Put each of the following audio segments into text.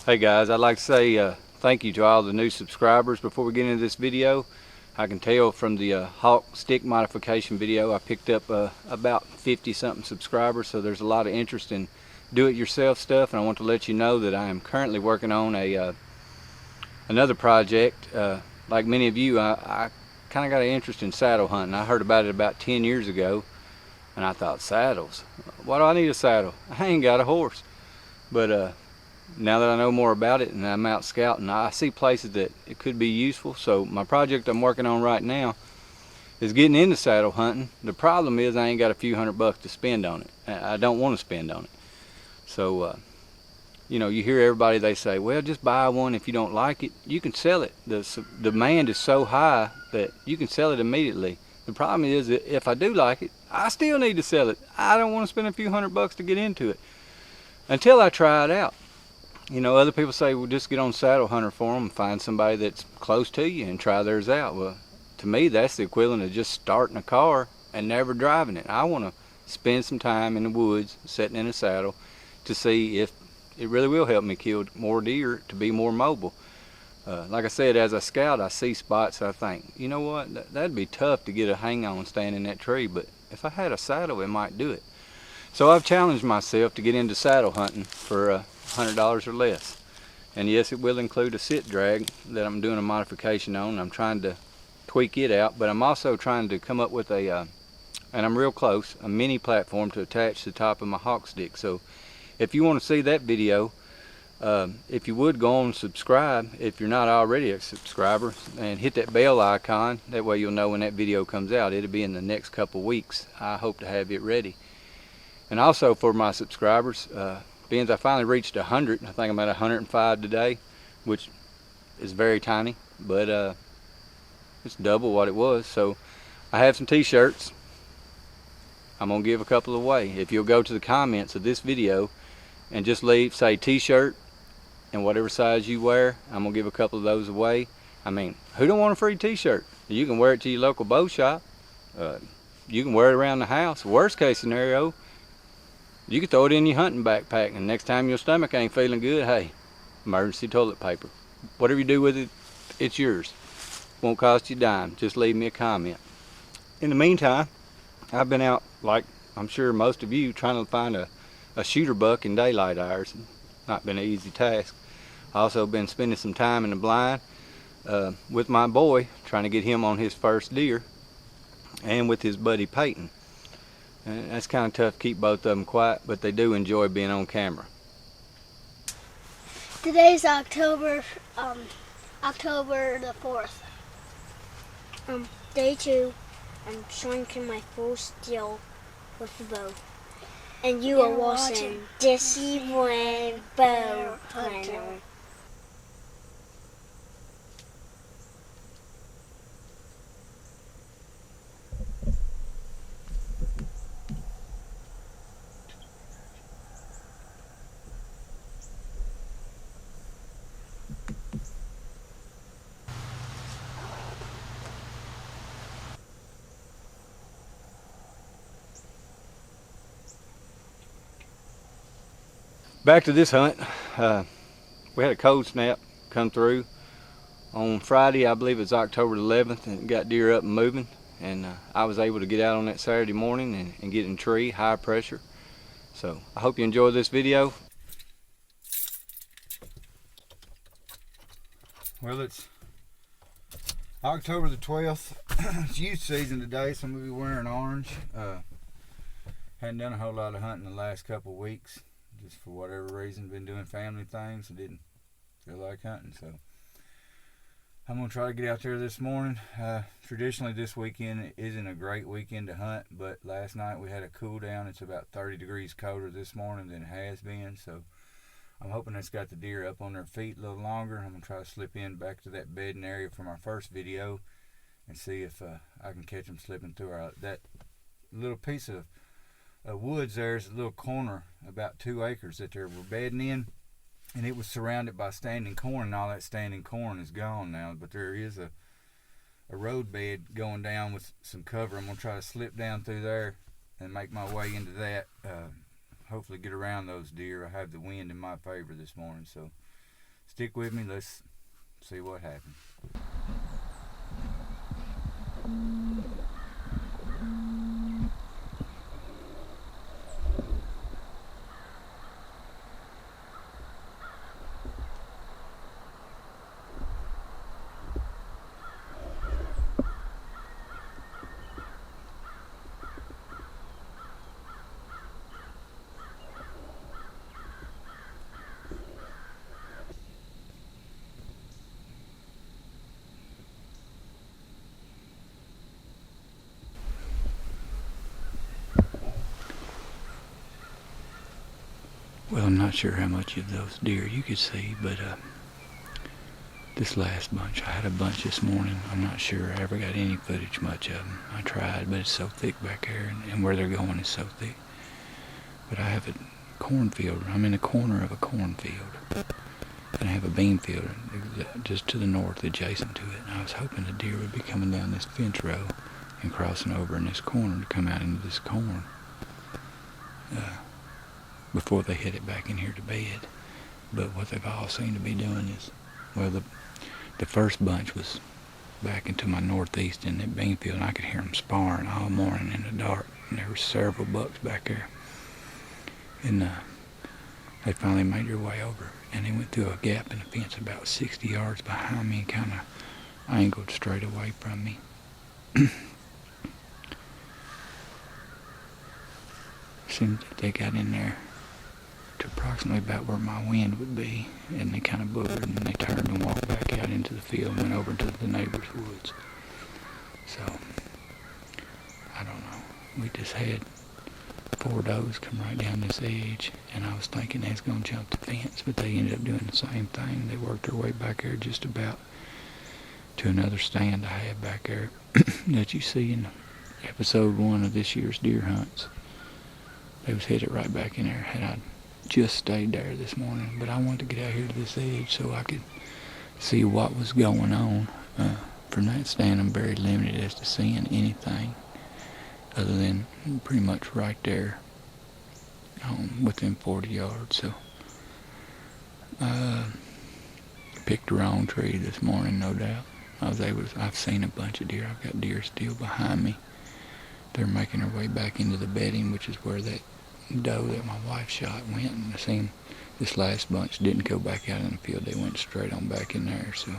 Hey guys, I'd like to say thank you to all the new subscribers. Before we get into this video, I can tell from the hawk stick modification video I picked up about 50 something subscribers, so there's a lot of interest in do-it-yourself stuff, and I want to let you know that I am currently working on another project. Like many of you, I kind of got an interest in saddle hunting. I heard about it about 10 years ago, and I thought, saddles? Why do I need a saddle? I ain't got a horse. But now that I know more about it and I'm out scouting, I see places that it could be useful. So my project I'm working on right now is getting into saddle hunting. The problem is I ain't got a few $100 to spend on it. I don't want to spend on it. So you know, you hear everybody, they say, well, just buy one. If you don't like it, you can sell it. The demand is so high that you can sell it immediately. The problem is that if I do like it, I still need to sell it. I don't want to spend a few $100 to get into it until I try it out. You know, other people say, well, just get on Saddle Hunter Forum and find somebody that's close to you and try theirs out. Well, to me, that's the equivalent of just starting a car and never driving it. I want to spend some time in the woods, sitting in a saddle, to see if it really will help me kill more deer, to be more mobile. Like I said, as I scout, I see spots, I think, you know what, that'd be tough to get a hang on standing in that tree, but if I had a saddle, it might do it. So I've challenged myself to get into saddle hunting for $100 or less. And yes, it will include a sit drag that I'm doing a modification on. I'm trying to tweak it out, but I'm also trying to come up with and I'm real close, a mini platform to attach to the top of my hawk stick. So if you want to see that video, if you would go on and subscribe, if you're not already a subscriber, and hit that bell icon. That way you'll know when that video comes out. It'll be in the next couple weeks. I hope to have it ready. And also for my subscribers, being I finally reached 100, I think I'm at 105 today, which is very tiny, but it's double what it was. So I have some t-shirts. I'm gonna give a couple away. If you'll go to the comments of this video and just leave, say t-shirt and whatever size you wear, I'm gonna give a couple of those away. I mean, who don't want a free t-shirt? You can wear it to your local bow shop. You can wear it around the house. Worst case scenario, you can throw it in your hunting backpack, and next time your stomach ain't feeling good, hey, emergency toilet paper. Whatever you do with it, it's yours. Won't cost you a dime. Just leave me a comment. In the meantime, I've been out, like I'm sure most of you, trying to find a shooter buck in daylight hours. Not been an easy task. I also been spending some time in the blind with my boy, trying to get him on his first deer, and with his buddy Peyton. And that's kind of tough to keep both of them quiet, but they do enjoy being on camera. Today's October the 4th. Day 2. I'm shrinking my full steel with the bow. And you are watching Jesse Wayne Bow Hunter. Back to this hunt. We had a cold snap come through on Friday. I believe it's October the 11th, and it got deer up and moving, and I was able to get out on that Saturday morning and get in the tree, high pressure. So I hope you enjoy this video. Well, it's October the 12th. It's youth season today, so I'm going to be wearing orange. Hadn't done a whole lot of hunting the last couple of weeks. Just for whatever reason, been doing family things and didn't feel like hunting. So I'm going to try to get out there this morning. Traditionally, this weekend isn't a great weekend to hunt, but last night we had a cool down. It's about 30 degrees colder this morning than it has been. So I'm hoping it's got the deer up on their feet a little longer. I'm going to try to slip in back to that bedding area from our first video and see if I can catch them slipping through that little piece of woods. There's a little corner about 2 acres that they were bedding in, and it was surrounded by standing corn, and all that standing corn is gone now, but there is a road bed going down with some cover. I'm going to try to slip down through there and make my way into that. Hopefully get around those deer. I have the wind in my favor this morning, so stick with me. Let's see what happens. Well, I'm not sure how much of those deer you could see, but this last bunch, I had a bunch this morning. I'm not sure I ever got any footage much of them. I tried, but it's so thick back there, and where they're going is so thick. But I have a cornfield. I'm in the corner of a cornfield, and I have a bean field just to the north adjacent to it. And I was hoping the deer would be coming down this fence row and crossing over in this corner to come out into this corn before they headed back in here to bed. But what they've all seemed to be doing is, well, the first bunch was back into my northeast in that bean field, and I could hear them sparring all morning in the dark, and there were several bucks back there. And they finally made their way over, and they went through a gap in the fence about 60 yards behind me and kind of angled straight away from me. Seemed that they got in there to approximately about where my wind would be, and they kind of boogered, and they turned and walked back out into the field and went over to the neighbor's woods. So, I don't know. We just had 4 does come right down this edge, and I was thinking they was going to jump the fence, but they ended up doing the same thing. They worked their way back there just about to another stand I have back there that you see in episode 1 of this year's deer hunts. They was headed right back in there. Had I just stayed there this morning, but I wanted to get out here to this edge so I could see what was going on. From that stand, I'm very limited as to seeing anything other than pretty much right there within 40 yards. So picked the wrong tree this morning, no doubt. I've seen a bunch of deer. I've got deer still behind me. They're making their way back into the bedding, which is where that doe that my wife shot went, and I seen this last bunch didn't go back out in the field. They went straight on back in there, so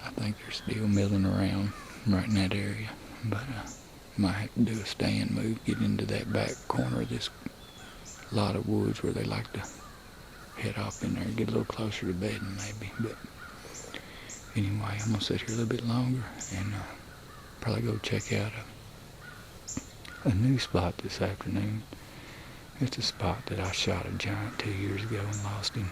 I think they're still milling around right in that area. But might have to do a stand move, get into that back corner of this lot of woods where they like to head off in there, get a little closer to bedding maybe. But anyway, I'm gonna sit here a little bit longer and probably go check out a new spot this afternoon. It's a spot that I shot a giant 2 years ago and lost him.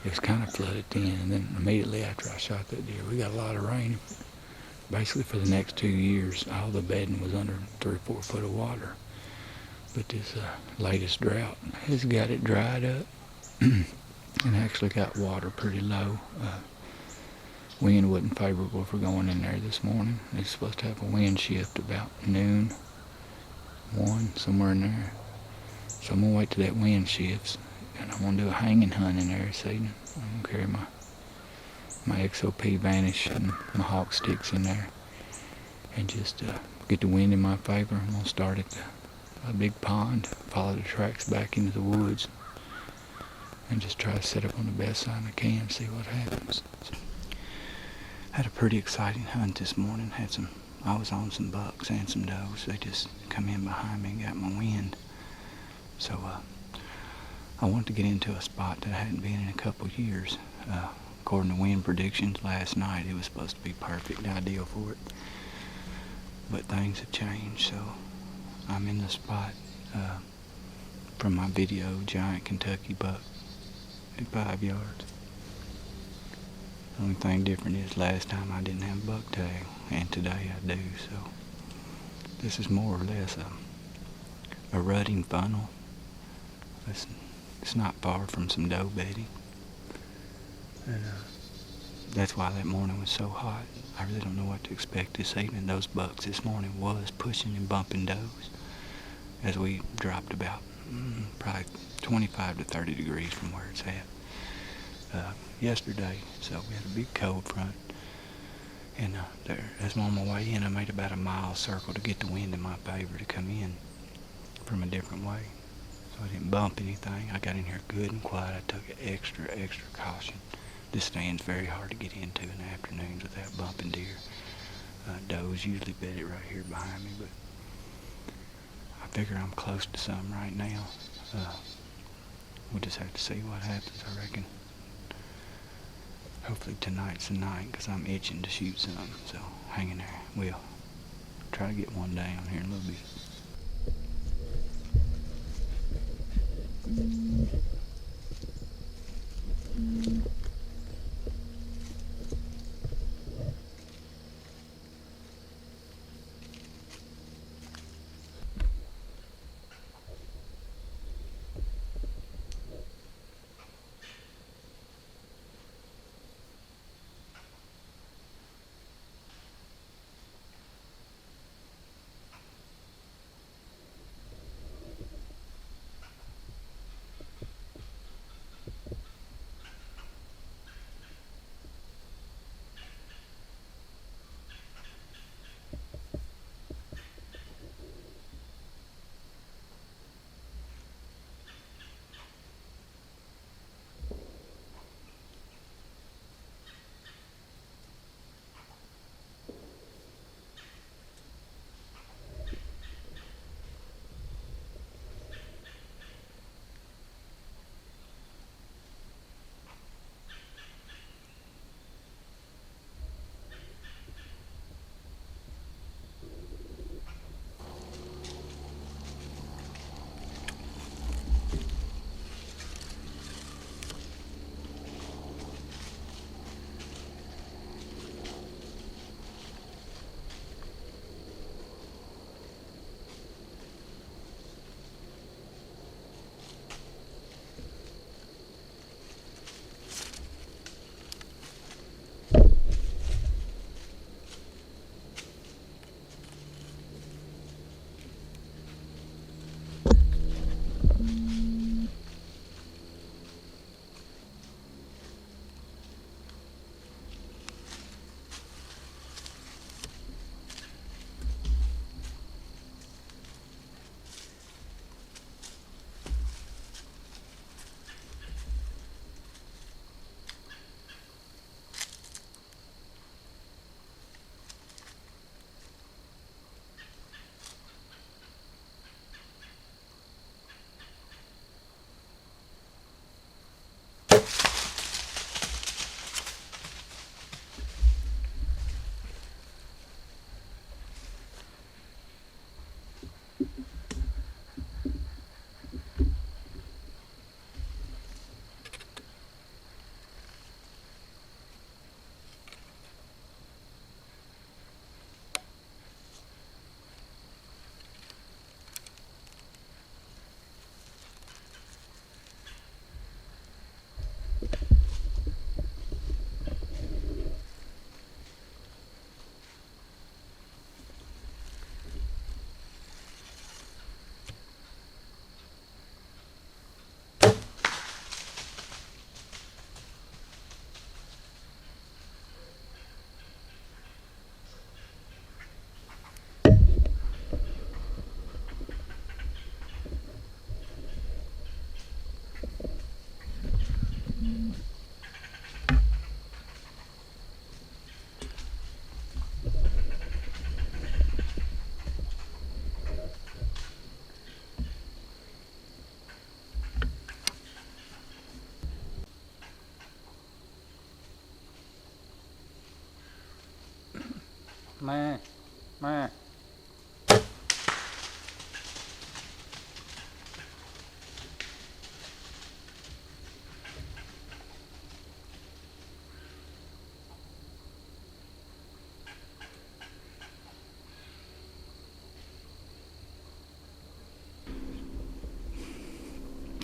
It was kind of flooded then, and then immediately after I shot that deer, we got a lot of rain. Basically for the next 2 years, all the bedding was under 3 or 4 foot of water. But this latest drought has got it dried up and actually got water pretty low. Wind wasn't favorable for going in there this morning. It's supposed to have a wind shift about noon, 1, somewhere in there. So I'm going to wait till that wind shifts, and I'm going to do a hanging hunt in there this evening. I'm going to carry my XOP Vanish and my hawk sticks in there and just get the wind in my favor. I'm going to start at a big pond, follow the tracks back into the woods, and just try to set up on the best side I can, see what happens. Had a pretty exciting hunt this morning. I was on some bucks and some does. They just come in behind me and got my wind. So I wanted to get into a spot that I hadn't been in a couple of years. According to wind predictions last night, it was supposed to be perfect, ideal for it. But things have changed, so I'm in the spot from my video, giant Kentucky buck at 5 yards. The only thing different is last time I didn't have a buck tag, and today I do, so this is more or less a rutting funnel. It's not far from some doe bedding. And that's why that morning was so hot. I really don't know what to expect this evening. Those bucks this morning was pushing and bumping does. as we dropped about probably 25 to 30 degrees from where it's at yesterday. So we had a big cold front, and as I'm on my way in, I made about a mile circle to get the wind in my favor to come in from a different way, so I didn't bump anything. I got in here good and quiet. I took extra caution. This stand's very hard to get into in the afternoons without bumping deer. Does usually bedded right here behind me, but I figure I'm close to something right now. We'll just have to see what happens, I reckon. Hopefully tonight's the night, because I'm itching to shoot something, so hang in there. We'll try to get one down here in a little bit. Meh. Meh.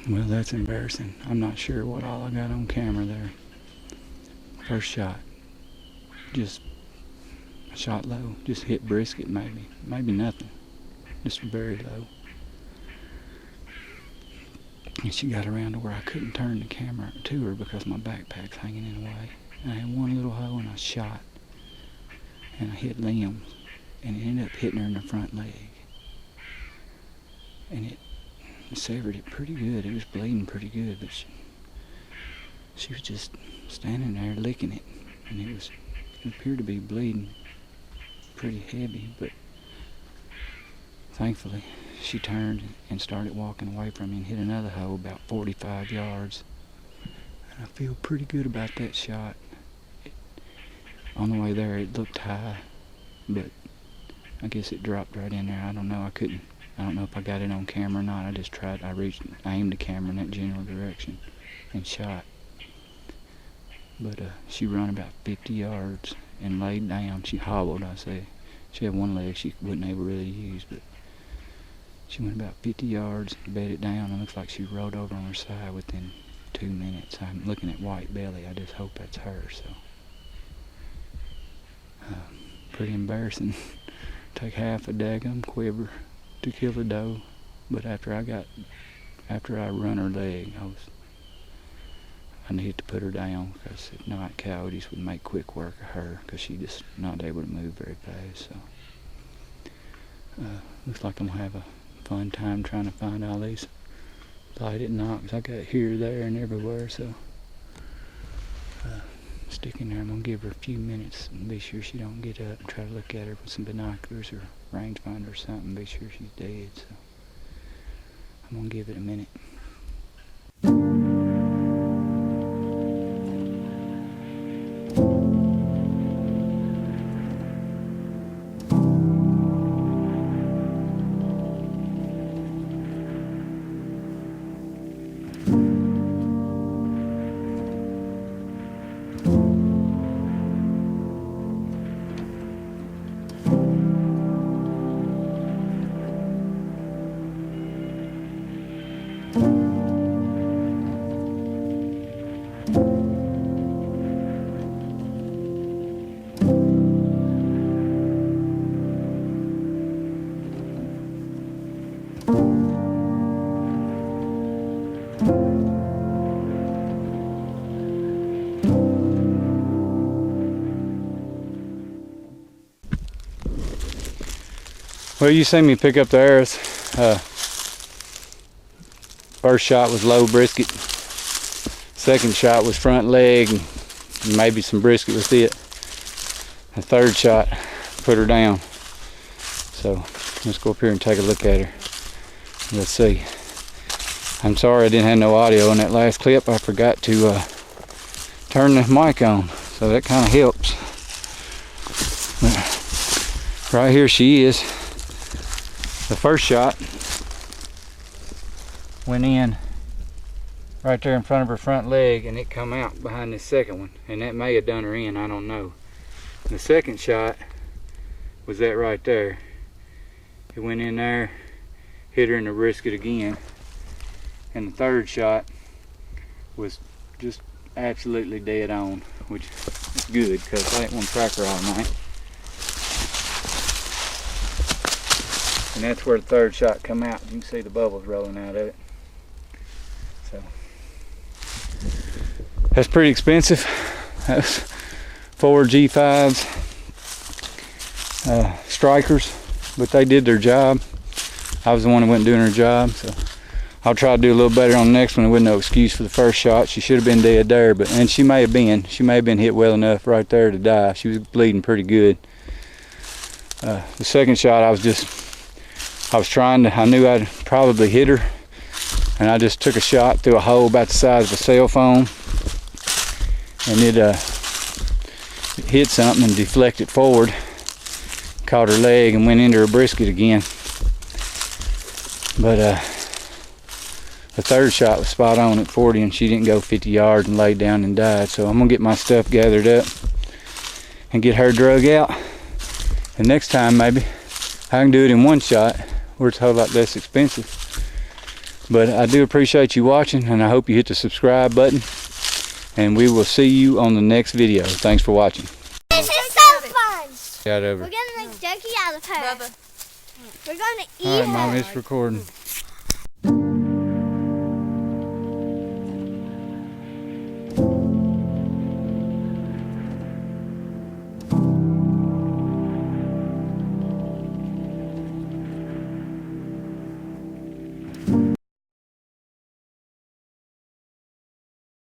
Well, that's embarrassing. I'm not sure what all I got on camera there. First shot. Just shot low. Just hit brisket maybe. Maybe nothing. Just very low. And she got around to where I couldn't turn the camera to her because my backpack's hanging in the way. And I had one little hole and I shot. And I hit limbs. And it ended up hitting her in the front leg. And it severed it pretty good. It was bleeding pretty good, but she was just standing there licking it. And it appeared to be bleeding pretty heavy, but thankfully she turned and started walking away from me and hit another hole about 45 yards. And I feel pretty good about that shot. On the way there it looked high, but I guess it dropped right in there. I don't know. I don't know if I got it on camera or not. I just tried. I aimed the camera in that general direction and shot. But she ran about 50 yards and laid down. She hobbled, I say. She had one leg she wasn't able really to use, but she went about 50 yards, bedded down, and it looks like she rolled over on her side within 2 minutes. I'm looking at white belly. I just hope that's her. So pretty embarrassing. Take half a daggum quiver to kill a doe, but after I run her leg, I needed to put her down because if not, coyotes would make quick work of her because she's just not able to move very fast. So looks like I'm gonna have a fun time trying to find all these lighted knocks. I got here, there, and everywhere. So sticking there, I'm gonna give her a few minutes and be sure she don't get up and try to look at her with some binoculars or rangefinder or something. Be sure she's dead. So I'm gonna give it a minute. Well, you seen me pick up the arrows. First shot was low brisket. Second shot was front leg and maybe some brisket with it. The third shot put her down. So let's go up here and take a look at her. Let's see. I'm sorry I didn't have no audio in that last clip. I forgot to turn the mic on, so that kind of helps. But right here she is. The first shot went in right there in front of her front leg, and it come out behind this second one, and that may have done her in, I don't know. The second shot was that right there. It went in there, hit her in the brisket again, and the third shot was just absolutely dead on, which is good because I didn't want to track her all night. And that's where the third shot come out. You can see the bubbles rolling out of it. So that's pretty expensive. That's 4 G5s, strikers, but they did their job. I was the one that wasn't doing her job, so I'll try to do a little better on the next one. There wasn't no excuse for the first shot. She should have been dead there, and she may have been hit well enough right there to die. She was bleeding pretty good. The second shot, I knew I'd probably hit her, and I just took a shot through a hole about the size of a cell phone, and it hit something and deflected forward, caught her leg and went into her brisket again. But the third shot was spot on at 40, and she didn't go 50 yards and laid down and died. So I'm gonna get my stuff gathered up and get her drug out, and next time maybe I can do it in one shot where it's a whole lot less expensive. But I do appreciate you watching, and I hope you hit the subscribe button, and we will see you on the next video. Thanks for watching. This is so fun. Got over. We're gonna make jerky out of her. Bubba. We're gonna eat her. All right, Mom, it's recording.